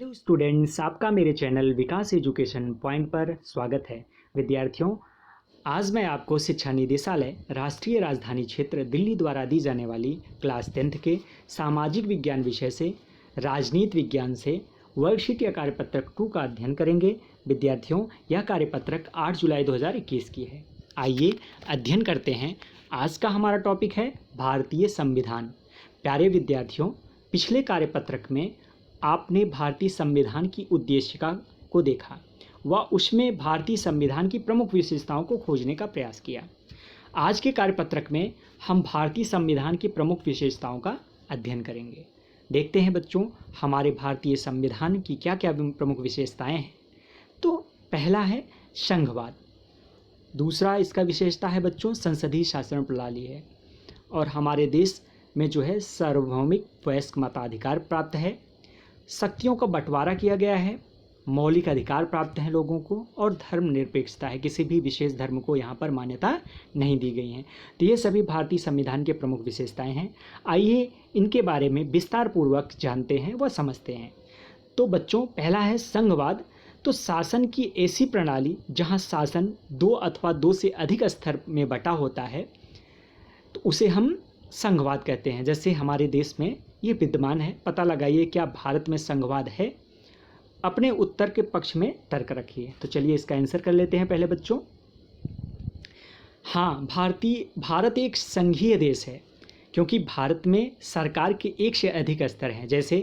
Hello students, आपका मेरे channel विकास education point पर स्वागत है। विद्यार्थियों, आज मैं आपको शिक्षा निदेशालय राष्ट्रीय राजधानी क्षेत्र दिल्ली द्वारा दी जाने वाली क्लास 10th के सामाजिक विज्ञान विषय से राजनीति विज्ञान से वर्कशीट या कार्यपत्रक 2 का अध्ययन करेंगे। विद्यार्थियों, यह कार्यपत्रक 8 जुलाई 2021 की है। आइए अध्ययन करते हैं। आज का हमारा टॉपिक है भारतीय संविधान। प्यारे विद्यार्थियों, पिछले कार्यपत्रक में आपने भारतीय संविधान की उद्देशिका को देखा व उसमें भारतीय संविधान की प्रमुख विशेषताओं को खोजने का प्रयास किया। आज के कार्यपत्रक में हम भारतीय संविधान की प्रमुख विशेषताओं का अध्ययन करेंगे। देखते हैं बच्चों, हमारे भारतीय संविधान की क्या क्या प्रमुख विशेषताएं हैं। तो पहला है संघवाद, दूसरा इसका विशेषता है बच्चों संसदीय शासन प्रणाली है, और हमारे देश में जो है सार्वभौमिक वयस्क मताधिकार प्राप्त है, शक्तियों का बंटवारा किया गया है, मौलिक अधिकार प्राप्त हैं लोगों को, और धर्मनिरपेक्षता है, किसी भी विशेष धर्म को यहाँ पर मान्यता नहीं दी गई है। तो ये सभी भारतीय संविधान के प्रमुख विशेषताएं हैं। आइए इनके बारे में विस्तार पूर्वक जानते हैं व समझते हैं। तो बच्चों, पहला है संघवाद। तो शासन की ऐसी प्रणाली जहाँ शासन 2 अथवा 2 से अधिक स्तर में बटा होता है, तो उसे हम संघवाद कहते हैं। जैसे हमारे देश में ये विद्यमान है। पता लगाइए क्या भारत में संघवाद है। अपने उत्तर के पक्ष में तर्क रखिए। तो चलिए इसका आंसर कर लेते हैं पहले बच्चों। हाँ, भारत एक संघीय देश है, क्योंकि भारत में सरकार के 1 से अधिक स्तर हैं। जैसे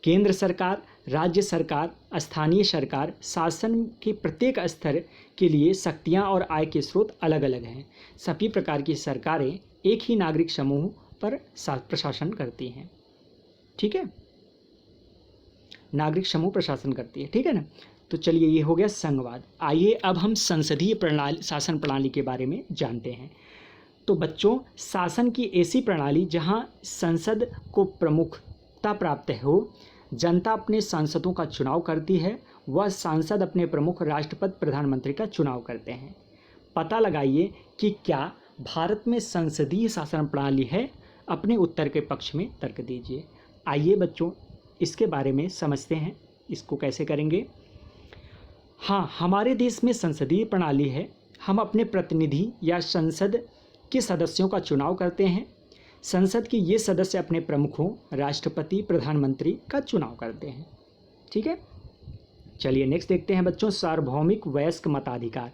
केंद्र सरकार, राज्य सरकार, स्थानीय सरकार। शासन के प्रत्येक स्तर के लिए शक्तियाँ और आय के स्रोत अलग अलग हैं। सभी प्रकार की सरकारें एक ही नागरिक समूह पर प्रशासन करती हैं। ठीक है, नागरिक समूह प्रशासन करती है। ठीक है ना। तो चलिए ये हो गया संघवाद। आइए अब हम संसदीय प्रणाली, शासन प्रणाली के बारे में जानते हैं। तो बच्चों, शासन की ऐसी प्रणाली जहां संसद को प्रमुखता प्राप्त हो, जनता अपने सांसदों का चुनाव करती है, वह सांसद अपने प्रमुख राष्ट्रपति प्रधानमंत्री का चुनाव करते हैं। पता लगाइए कि क्या भारत में संसदीय शासन प्रणाली है। अपने उत्तर के पक्ष में तर्क दीजिए। आइए बच्चों इसके बारे में समझते हैं। इसको कैसे करेंगे। हाँ, हमारे देश में संसदीय प्रणाली है। हम अपने प्रतिनिधि या संसद के सदस्यों का चुनाव करते हैं। संसद के ये सदस्य अपने प्रमुखों राष्ट्रपति प्रधानमंत्री का चुनाव करते हैं। ठीक है, चलिए नेक्स्ट देखते हैं बच्चों, सार्वभौमिक वयस्क मताधिकार।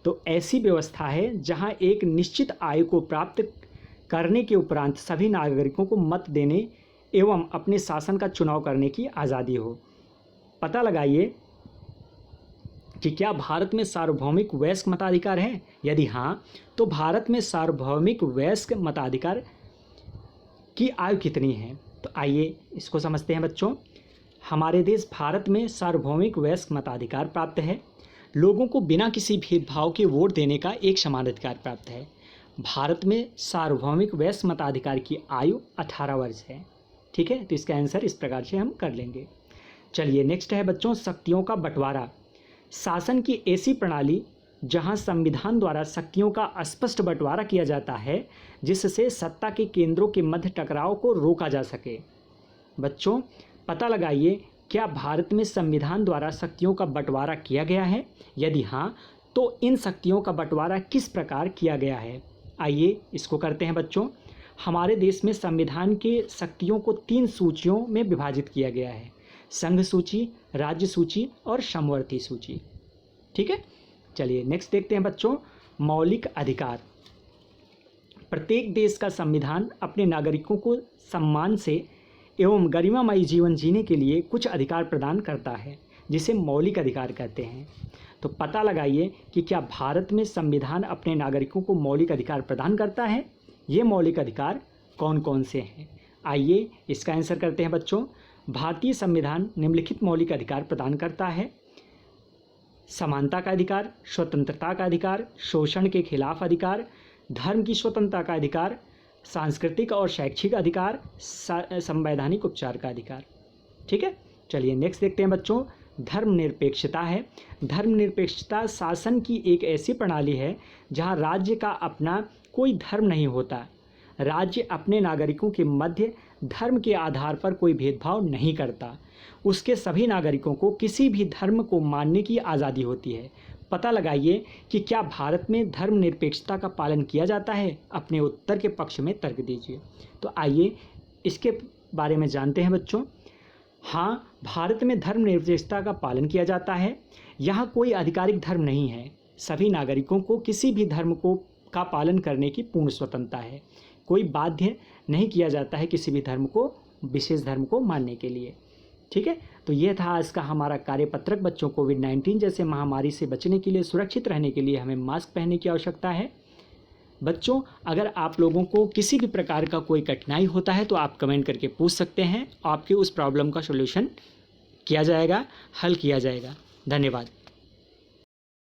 तो ऐसी व्यवस्था है जहां एक निश्चित आयु को प्राप्त करने के उपरांत सभी नागरिकों को मत देने एवं अपने शासन का चुनाव करने की आज़ादी हो। पता लगाइए कि क्या भारत में सार्वभौमिक वयस्क मताधिकार है। यदि हाँ, तो भारत में सार्वभौमिक वयस्क मताधिकार की आयु कितनी है। तो आइए इसको समझते हैं बच्चों। हमारे देश भारत में सार्वभौमिक वयस्क मताधिकार प्राप्त है। लोगों को बिना किसी भेदभाव के वोट देने का एक समान अधिकार प्राप्त है। भारत में सार्वभौमिक वयस्क मताधिकार की आयु 18 वर्ष है। ठीक है, तो इसका आंसर इस प्रकार से हम कर लेंगे। चलिए नेक्स्ट है बच्चों, शक्तियों का बंटवारा। शासन की ऐसी प्रणाली जहां संविधान द्वारा शक्तियों का स्पष्ट बंटवारा किया जाता है, जिससे सत्ता के केंद्रों के मध्य टकराव को रोका जा सके। बच्चों, पता लगाइए क्या भारत में संविधान द्वारा शक्तियों का बंटवारा किया गया है। यदि हाँ, तो इन शक्तियों का बंटवारा किस प्रकार किया गया है। आइए इसको करते हैं बच्चों। हमारे देश में संविधान के शक्तियों को 3 सूचियों में विभाजित किया गया है: संघ सूची, राज्य सूची और समवर्ती सूची। ठीक है, चलिए नेक्स्ट देखते हैं बच्चों, मौलिक अधिकार। प्रत्येक देश का संविधान अपने नागरिकों को सम्मान से एवं गरिमामयी जीवन जीने के लिए कुछ अधिकार प्रदान करता है, जिसे मौलिक अधिकार कहते हैं। तो पता लगाइए कि क्या भारत में संविधान अपने नागरिकों को मौलिक अधिकार प्रदान करता है। ये मौलिक अधिकार कौन कौन से हैं। आइए इसका आंसर करते हैं बच्चों। भारतीय संविधान निम्नलिखित मौलिक अधिकार प्रदान करता है: समानता का अधिकार, स्वतंत्रता का अधिकार, शोषण के खिलाफ अधिकार, धर्म की स्वतंत्रता का अधिकार, सांस्कृतिक और शैक्षिक अधिकार, संवैधानिक उपचार का अधिकार। ठीक है, चलिए नेक्स्ट देखते हैं बच्चों, धर्मनिरपेक्षता है। धर्मनिरपेक्षता शासन की एक ऐसी प्रणाली है जहां राज्य का अपना कोई धर्म नहीं होता। राज्य अपने नागरिकों के मध्य धर्म के आधार पर कोई भेदभाव नहीं करता। उसके सभी नागरिकों को किसी भी धर्म को मानने की आज़ादी होती है। पता लगाइए कि क्या भारत में धर्मनिरपेक्षता का पालन किया जाता है? अपने उत्तर के पक्ष में तर्क दीजिए। तो आइए इसके बारे में जानते हैं बच्चों। हाँ, भारत में धर्मनिरपेक्षता का पालन किया जाता है। यहाँ कोई आधिकारिक धर्म नहीं है। सभी नागरिकों को किसी भी धर्म का पालन करने की पूर्ण स्वतंत्रता है। कोई बाध्य नहीं किया जाता है किसी भी धर्म को, विशेष धर्म को मानने के लिए। ठीक है, तो ये था आज का हमारा कार्यपत्रक। बच्चों, कोविड-19 जैसे महामारी से बचने के लिए, सुरक्षित रहने के लिए हमें मास्क पहनने की आवश्यकता है। बच्चों, अगर आप लोगों को किसी भी प्रकार का कोई कठिनाई होता है तो आप कमेंट करके पूछ सकते हैं। आपके उस प्रॉब्लम का सॉल्यूशन किया जाएगा, हल किया जाएगा। धन्यवाद।